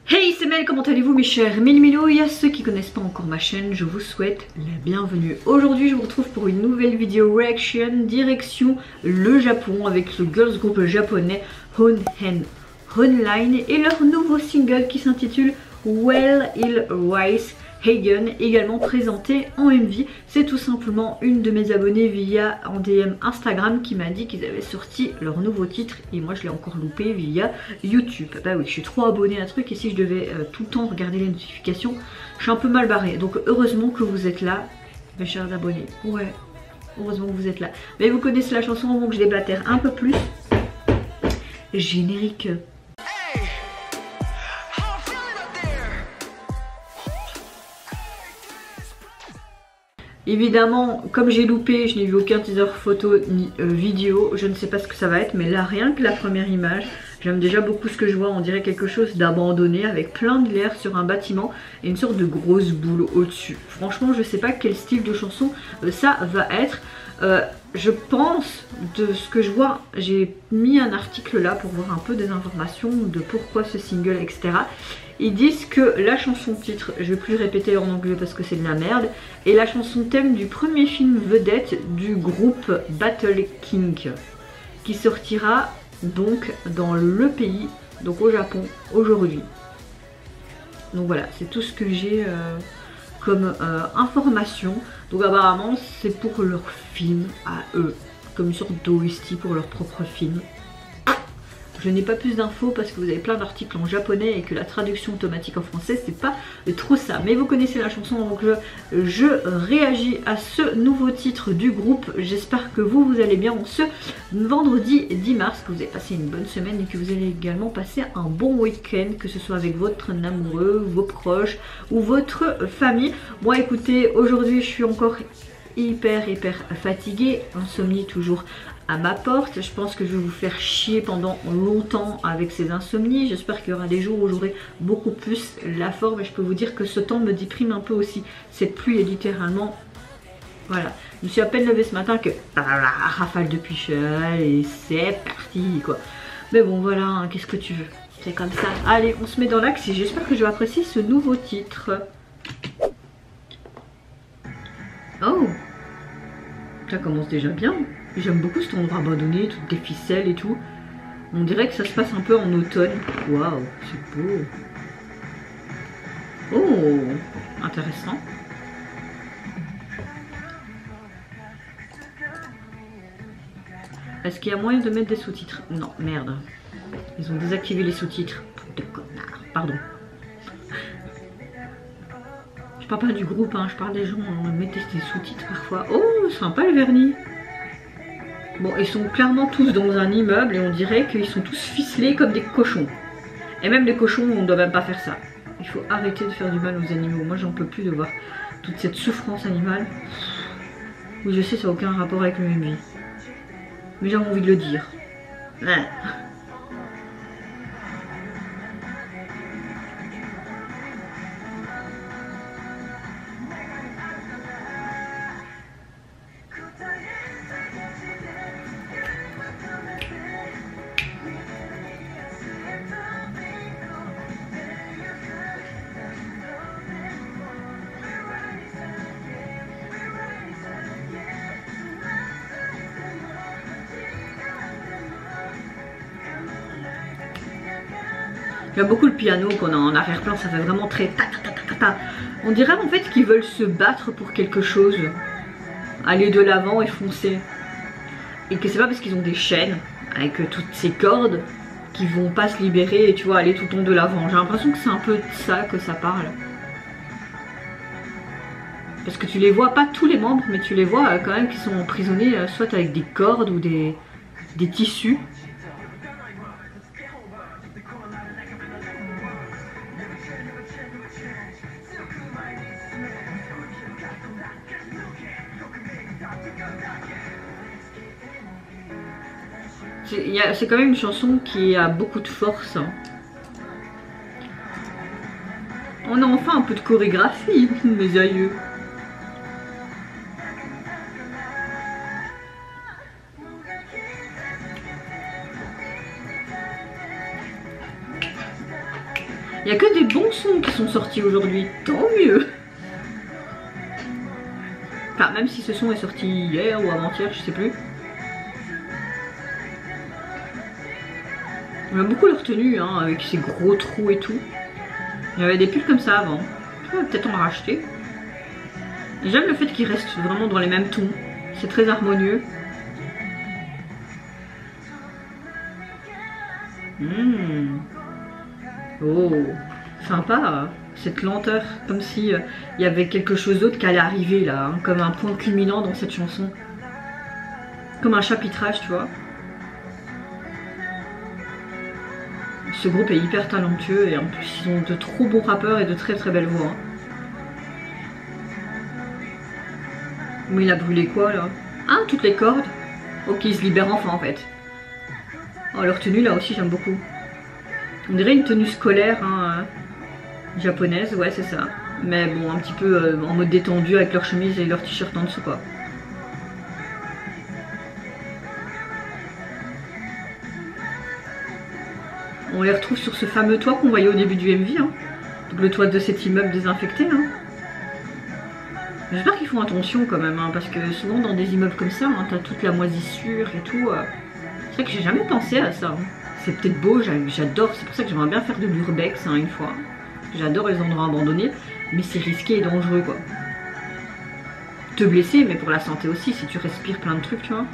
Hey, c'est Mel, comment allez-vous mes chers Méli-Mélo? Et à ceux qui connaissent pas encore ma chaîne, je vous souhaite la bienvenue. Aujourd'hui, je vous retrouve pour une nouvelle vidéo reaction direction le Japon avec le girls group japonais Honhen Online et leur nouveau single qui s'intitule Well Il Rise Hagen, également présenté en MV. C'est tout simplement une de mes abonnées via en DM Instagram qui m'a dit qu'ils avaient sorti leur nouveau titre et moi je l'ai encore loupé via YouTube. Bah oui, je suis trop abonnée à un truc et si je devais tout le temps regarder les notifications, je suis un peu mal barrée. Donc heureusement que vous êtes là, mes chers abonnés. Ouais, heureusement que vous êtes là. Mais vous connaissez la chanson, donc je déblatère un peu plus. Générique. Évidemment, comme j'ai loupé, je n'ai vu aucun teaser photo ni vidéo, je ne sais pas ce que ça va être, mais là rien que la première image, j'aime déjà beaucoup ce que je vois, on dirait quelque chose d'abandonné avec plein de l'air sur un bâtiment et une sorte de grosse boule au-dessus. Franchement, je sais pas quel style de chanson ça va être. Je pense, de ce que je vois, j'ai mis un article là pour voir un peu des informations de pourquoi ce single, etc. Ils disent que la chanson titre, je vais plus répéter en anglais parce que c'est de la merde, est la chanson thème du premier film vedette du groupe Battle King, qui sortira donc dans le pays, donc au Japon, aujourd'hui. Donc voilà, c'est tout ce que j'ai comme information. Donc apparemment c'est pour leur film à eux, comme une sorte d'OST pour leur propre film. Je n'ai pas plus d'infos parce que vous avez plein d'articles en japonais et que la traduction automatique en français c'est pas trop ça. Mais vous connaissez la chanson, donc je réagis à ce nouveau titre du groupe. J'espère que vous allez bien en ce vendredi 10 mars, que vous avez passé une bonne semaine et que vous allez également passer un bon week-end, que ce soit avec votre amoureux, vos proches ou votre famille. Moi écoutez, aujourd'hui je suis encore hyper fatiguée, insomnie toujours à ma porte. Je pense que je vais vous faire chier pendant longtemps avec ces insomnies. J'espère qu'il y aura des jours où j'aurai beaucoup plus la forme et je peux vous dire que ce temps me déprime un peu aussi. Cette pluie est littéralement... Voilà, je me suis à peine levée ce matin que rafale de puchel et c'est parti quoi. Mais bon voilà, hein, qu'est-ce que tu veux, c'est comme ça. Allez, on se met dans l'axe et j'espère que je vais apprécier ce nouveau titre. Oh, ça commence déjà bien. J'aime beaucoup cet endroit abandonné, toutes les ficelles et tout. On dirait que ça se passe un peu en automne. Waouh, c'est beau. Oh, intéressant. Est-ce qu'il y a moyen de mettre des sous-titres? Non, merde. Ils ont désactivé les sous-titres. De connard, pardon. Je parle pas du groupe, hein, je parle des gens. Mettez des sous-titres parfois. Oh, sympa le vernis. Bon, ils sont clairement tous dans un immeuble et on dirait qu'ils sont tous ficelés comme des cochons. Et même les cochons, on ne doit même pas faire ça. Il faut arrêter de faire du mal aux animaux. Moi, j'en peux plus de voir toute cette souffrance animale. Oui, je sais, ça n'a aucun rapport avec le MV. Mais j'ai envie de le dire. Ouais. J'aime beaucoup le piano qu'on a en arrière-plan, ça fait vraiment très ta ta ta ta ta. On dirait en fait qu'ils veulent se battre pour quelque chose, aller de l'avant et foncer. Et que c'est pas parce qu'ils ont des chaînes avec toutes ces cordes qu'ils vont pas se libérer et tu vois aller tout le temps de l'avant. J'ai l'impression que c'est un peu de ça que ça parle. Parce que tu les vois, pas tous les membres, mais tu les vois quand même qui sont emprisonnés soit avec des cordes ou des tissus. C'est quand même une chanson qui a beaucoup de force. On a enfin un peu de chorégraphie, mes aïeux. Il n'y a que des bons sons qui sont sortis aujourd'hui, tant mieux. Enfin, même si ce son est sorti hier ou avant-hier, je sais plus. J'aime beaucoup leur tenue, hein, avec ces gros trous et tout. Il y avait des pulls comme ça avant. Peut-être en racheter. J'aime le fait qu'ils restent vraiment dans les mêmes tons. C'est très harmonieux. Oh, sympa, cette lenteur. Comme si il y avait quelque chose d'autre qui allait arriver là. Hein, comme un point culminant dans cette chanson. Comme un chapitrage, tu vois. Ce groupe est hyper talentueux et en plus ils ont de trop bons rappeurs et de très très belles voix. Hein. Mais il a brûlé quoi là? Ah, toutes les cordes. Ok, il se libère enfin en fait. Oh, leur tenue là aussi j'aime beaucoup. On dirait une tenue scolaire hein, japonaise, ouais c'est ça. Mais bon, un petit peu en mode détendu avec leur chemise et leur t-shirt en dessous quoi. On les retrouve sur ce fameux toit qu'on voyait au début du MV. Hein. Donc le toit de cet immeuble désinfecté. Hein. J'espère qu'ils font attention quand même, hein, parce que souvent dans des immeubles comme ça, hein, t'as toute la moisissure et tout. C'est vrai que j'ai jamais pensé à ça. Hein. C'est peut-être beau, j'adore. C'est pour ça que j'aimerais bien faire de l'urbex hein, une fois. J'adore les endroits abandonnés, mais c'est risqué et dangereux quoi. Te blesser, mais pour la santé aussi, si tu respires plein de trucs, tu vois.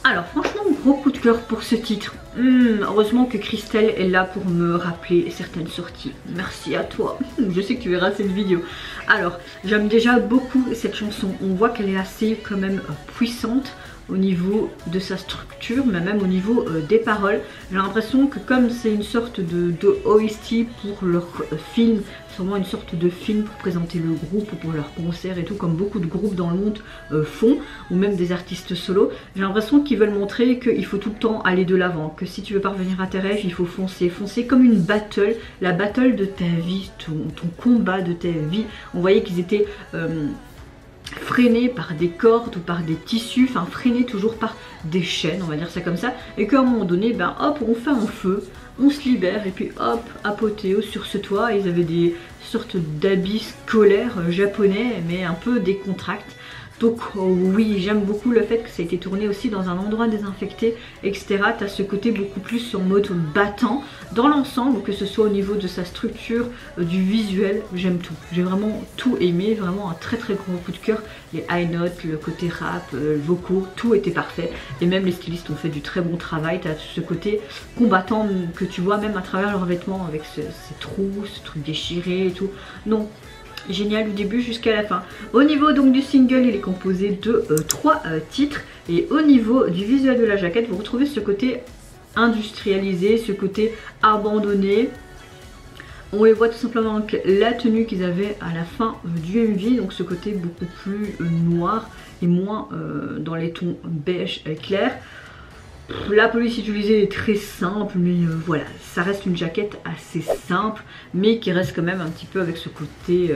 Alors franchement, gros coup de cœur pour ce titre. Heureusement que Christelle est là pour me rappeler certaines sorties. Merci à toi. Je sais que tu verras cette vidéo. Alors, j'aime déjà beaucoup cette chanson. On voit qu'elle est assez quand même puissante au niveau de sa structure, mais même au niveau des paroles. J'ai l'impression que comme c'est une sorte de OST pour leur film, c'est vraiment une sorte de film pour présenter le groupe ou pour leur concert et tout, comme beaucoup de groupes dans le monde font, ou même des artistes solos. J'ai l'impression qu'ils veulent montrer qu'il faut tout le temps aller de l'avant, que si tu veux parvenir à tes rêves, il faut foncer, foncer comme une battle, la battle de ta vie, ton combat de ta vie. On voyait qu'ils étaient freinés par des cordes ou par des tissus, enfin freinés toujours par des chaînes, on va dire ça comme ça, et qu'à un moment donné, ben hop, on fait un feu, on se libère, et puis hop, apothéose sur ce toit. Ils avaient des sortes d'habits scolaires japonais, mais un peu décontractés. Donc oui, j'aime beaucoup le fait que ça a été tourné aussi dans un endroit désinfecté, etc. Tu as ce côté beaucoup plus en mode battant. Dans l'ensemble, que ce soit au niveau de sa structure, du visuel, j'aime tout. J'ai vraiment tout aimé, vraiment un très très gros coup de cœur. Les high notes, le côté rap, vocaux, tout était parfait. Et même les stylistes ont fait du très bon travail. Tu as ce côté combattant que tu vois même à travers leurs vêtements avec ces trous, ce truc déchiré et tout. Non. Génial du début jusqu'à la fin. Au niveau donc du single, il est composé de 3 titres. Et au niveau du visuel de la jaquette, vous retrouvez ce côté industrialisé, ce côté abandonné. On les voit tout simplement avec la tenue qu'ils avaient à la fin du MV. Donc ce côté beaucoup plus noir et moins dans les tons beige clair. La police utilisée est très simple, mais voilà, ça reste une jaquette assez simple, mais qui reste quand même un petit peu avec ce côté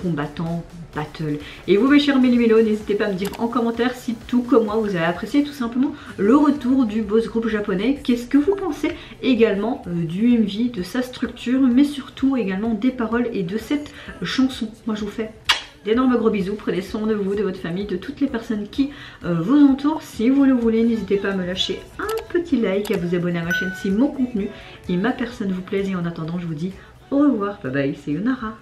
combattant, battle. Et vous mes chers méli-mélos, n'hésitez pas à me dire en commentaire si tout comme moi vous avez apprécié tout simplement le retour du boss groupe japonais. Qu'est-ce que vous pensez également du MV, de sa structure, mais surtout également des paroles et de cette chanson. Moi je vous fais d'énormes gros bisous, prenez soin de vous, de votre famille, de toutes les personnes qui vous entourent. Si vous le voulez, n'hésitez pas à me lâcher un petit like, à vous abonner à ma chaîne si mon contenu et ma personne vous plaisent. Et en attendant, je vous dis au revoir, bye bye, c'est Yonara.